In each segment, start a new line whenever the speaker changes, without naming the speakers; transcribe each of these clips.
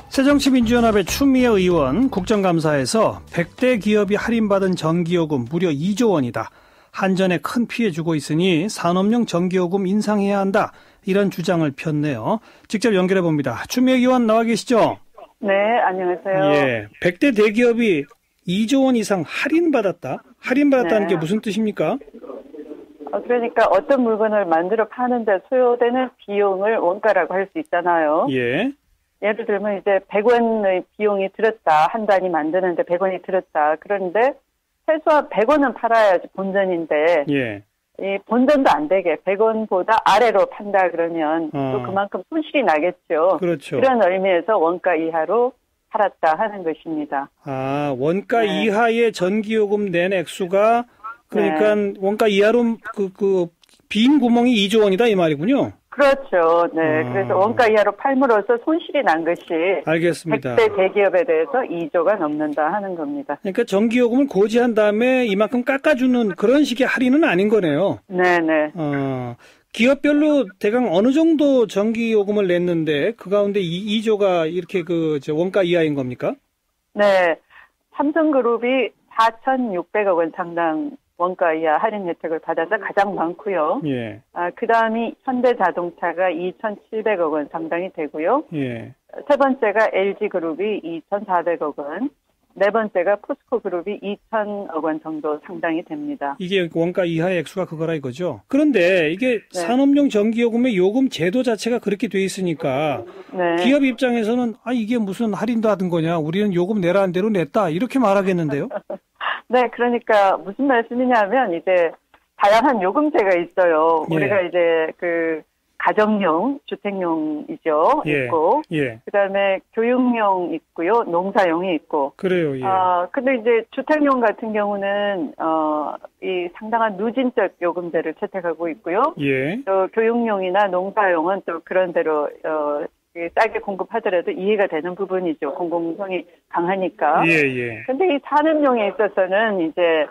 새정치민주연합의 추미애 의원 국정감사에서 100대 기업이 할인받은 전기요금 무려 2조 원이다. 한전에 큰 피해 주고 있으니 산업용 전기요금 인상해야 한다. 이런 주장을 폈네요. 직접 연결해 봅니다. 추미애 의원 나와 계시죠?
네, 안녕하세요.
예, 100대 대기업이 2조 원 이상 할인받았다. 할인받았다는 게 무슨 뜻입니까?
그러니까 어떤 물건을 만들어 파는데 소요되는 비용을 원가라고 할 수 있잖아요.
예.
예를 들면 이제 100원의 비용이 들었다. 한 단위 만드는데 100원이 들었다. 그런데 최소한 100원은 팔아야지 본전인데
예.
이 본전도 안 되게 100원보다 아래로 판다 그러면 또 그만큼 손실이 나겠죠.
그렇죠.
그런 의미에서 원가 이하로 팔았다 하는 것입니다.
아, 원가 이하의 전기요금 낸 액수가 그러니까 원가 이하로 빈 구멍이 2조 원이다 이 말이군요.
그렇죠. 네. 그래서 원가 이하로 팔므로써 손실이 난 것이
알겠습니다.
100대 대기업에 대해서 2조가 넘는다 하는 겁니다.
그러니까 전기요금을 고지한 다음에 이만큼 깎아주는 그런 식의 할인은 아닌 거네요.
네네.
기업별로 대강 어느 정도 전기요금을 냈는데 그 가운데 2조가 이렇게 원가 이하인 겁니까?
네. 삼성그룹이 4,600억 원 상당 원가 이하 할인 혜택을 받아서 가장 많고요.
예.
그 다음이 현대자동차가 2,700억 원 상당이 되고요.
예.
세 번째가 LG그룹이 2,400억 원, 네 번째가 포스코그룹이 2,000억 원 정도 상당이 됩니다.
이게 원가 이하의 액수가 그거라 이거죠. 그런데 이게 산업용 전기요금의 요금 제도 자체가 그렇게 돼 있으니까 기업 입장에서는 이게 무슨 할인도 하던 거냐, 우리는 요금 내라는 대로 냈다 이렇게 말하겠는데요.
네, 그러니까 무슨 말씀이냐면 이제 다양한 요금제가 있어요.
예.
우리가 이제 가정용, 주택용이죠. 있고, 그다음에 교육용 있고요, 농사용이 있고.
그래요. 예.
근데 이제 주택용 같은 경우는 이 상당한 누진적 요금제를 채택하고 있고요.
예.
또 교육용이나 농사용은 또 그런 대로 싸게 공급하더라도 이해가 되는 부분이죠. 공공성이 강하니까.
예.
근데 이 산업용에 있어서는 이제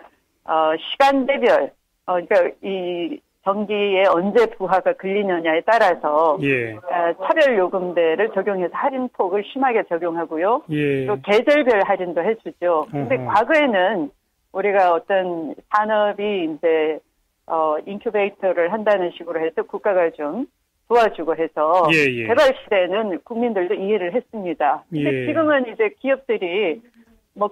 시간대별 그러니까 이 전기에 언제 부하가 걸리느냐에 따라서 차별 요금제를 적용해서 할인폭을 심하게 적용하고요. 또 계절별 할인도 해주죠. 근데 과거에는 우리가 어떤 산업이 이제 인큐베이터를 한다는 식으로 해서 국가가 좀 도와주고 해서 개발 시대에는 국민들도 이해를 했습니다. 근데 지금은 이제 기업들이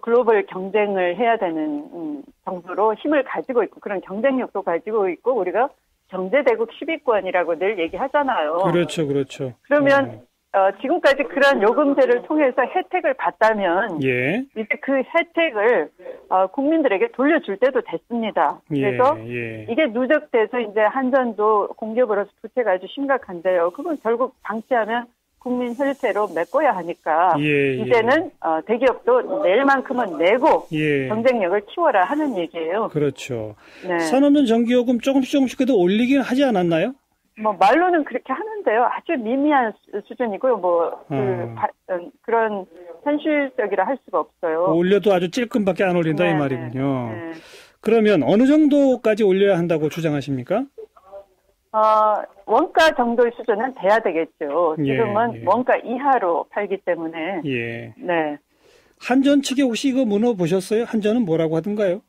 글로벌 경쟁을 해야 되는 정도로 힘을 가지고 있고 그런 경쟁력도 가지고 있고 우리가 경제대국 10위권이라고 늘 얘기하잖아요.
그렇죠.
그러면 지금까지 그런 요금제를 통해서 혜택을 받다면 이제 그 혜택을 국민들에게 돌려줄 때도 됐습니다. 그래서 이게 누적돼서 이제 한전도 공기업으로서 부채가 아주 심각한데요. 그건 결국 방치하면 국민 혈세로 메꿔야 하니까 이제는 대기업도 낼 만큼은 내고 경쟁력을 키워라 하는 얘기예요.
그렇죠.
네.
산업용 전기요금 조금씩 그래도 올리긴 하지 않았나요?
말로는 그렇게 하는데요. 아주 미미한 수준이고요. 그런 현실적이라 할 수가 없어요.
올려도 아주 찔끔밖에 안 올린다 이 말이군요. 그러면 어느 정도까지 올려야 한다고 주장하십니까?
원가 정도의 수준은 돼야 되겠죠. 지금은 원가 이하로 팔기 때문에. 네.
한전 측에 혹시 이거 물어보셨어요? 한전은 뭐라고 하던가요?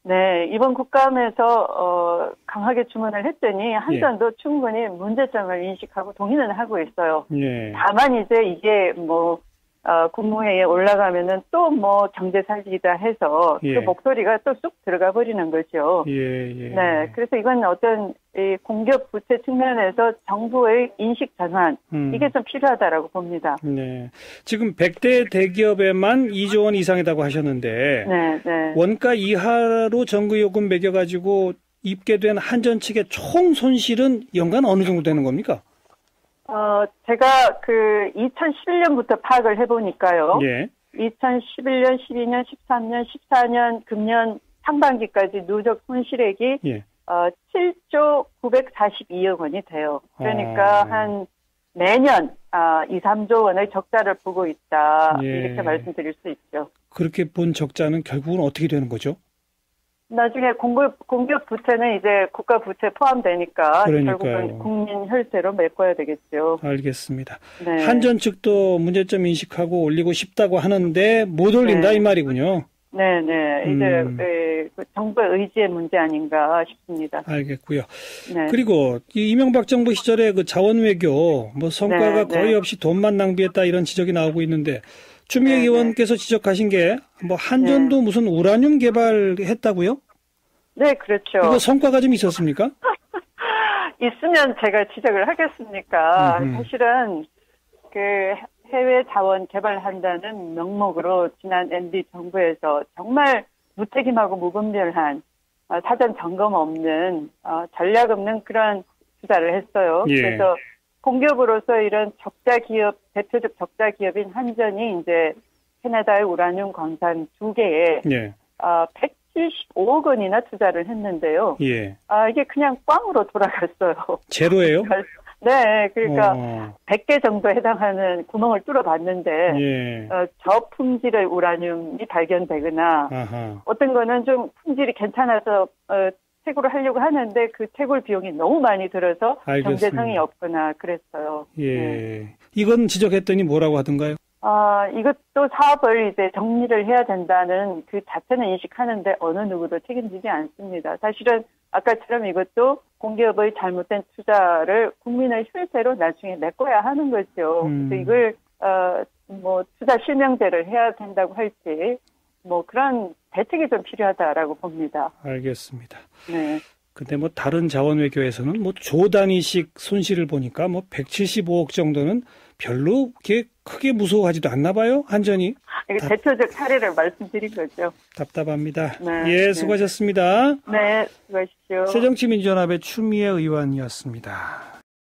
네, 이번 국감에서 강하게 주문을 했더니 한전도 충분히 문제점을 인식하고 동의는 하고 있어요. 다만 이제 이게 국무회의에 올라가면은 또 경제 살리다 해서 그 목소리가 또 쑥 들어가 버리는 거죠. 네, 그래서 이건 어떤 이 공기업 부채 측면에서 정부의 인식 전환 이게 좀 필요하다라고 봅니다.
네, 지금 100대 대기업에만 2조 원 이상이라고 하셨는데 원가 이하로 전기요금 매겨가지고 입게 된 한전 측의 총 손실은 연간 어느 정도 되는 겁니까?
제가 2011년부터 파악을 해보니까요. 2011년, 12년, 13년, 14년, 금년 상반기까지 누적 손실액이 7조 942억 원이 돼요. 그러니까 한 매년 2, 3조 원의 적자를 보고 있다. 이렇게 말씀드릴 수 있죠.
그렇게 본 적자는 결국은 어떻게 되는 거죠?
나중에 공기업 부채는 이제 국가 부채 포함되니까
그러니까요.
결국은 국민 혈세로 메꿔야 되겠죠.
알겠습니다.
네.
한전 측도 문제점 인식하고 올리고 싶다고 하는데 못 올린다
네.
이 말이군요.
네네. 이제 그 정부의 의지의 문제 아닌가 싶습니다.
알겠고요.
네.
그리고 이 이명박 정부 시절에 그 자원 외교 뭐 성과가
네,
거의
네.
없이 돈만 낭비했다 이런 지적이 나오고 있는데 추미애
네,
의원께서 지적하신 게 뭐 한전도 무슨 우라늄 개발했다고요?
네, 그렇죠.
이거 성과가 좀 있었습니까?
있으면 제가 지적을 하겠습니까?
음흠.
사실은 그 해외 자원 개발한다는 명목으로 지난 MB 정부에서 정말 무책임하고 무분별한 사전 점검 없는 전략 없는 그런 투자를 했어요.
예.
그래서 공기업으로서 이런 적자 기업, 대표적 적자 기업인 한전이 이제 캐나다의 우라늄 광산 2개에
예.
175억 원이나 투자를 했는데요.
예.
이게 그냥 꽝으로 돌아갔어요.
제로예요?
네, 그러니까 100개 정도 해당하는 구멍을 뚫어봤는데
예.
저품질의 우라늄이 발견되거나
아하.
어떤 거는 좀 품질이 괜찮아서 채굴을 하려고 하는데 그 채굴 비용이 너무 많이 들어서
알겠습니다.
경제성이 없거나 그랬어요.
예.
네.
이건 지적했더니 뭐라고 하던가요?
이것도 사업을 이제 정리를 해야 된다는 그 자체는 인식하는데 어느 누구도 책임지지 않습니다. 사실은 아까처럼 이것도 공기업의 잘못된 투자를 국민의 혈세로 나중에 메꿔야 하는 거죠. 그래서 이걸 뭐 투자 실명제를 해야 된다고 할지 뭐 그런 대책이 좀 필요하다라고 봅니다.
알겠습니다.
네.
근데 뭐 다른 자원 외교에서는 뭐 조 단위씩 손실을 보니까 뭐 175억 정도는 별로 이렇게 크게 무서워하지도 않나 봐요, 한전이.
이게 대표적 사례를 말씀드린 거죠.
답답합니다.
네,
예, 수고하셨습니다.
네, 수고하십시오.
새정치민주연합의 추미애 의원이었습니다.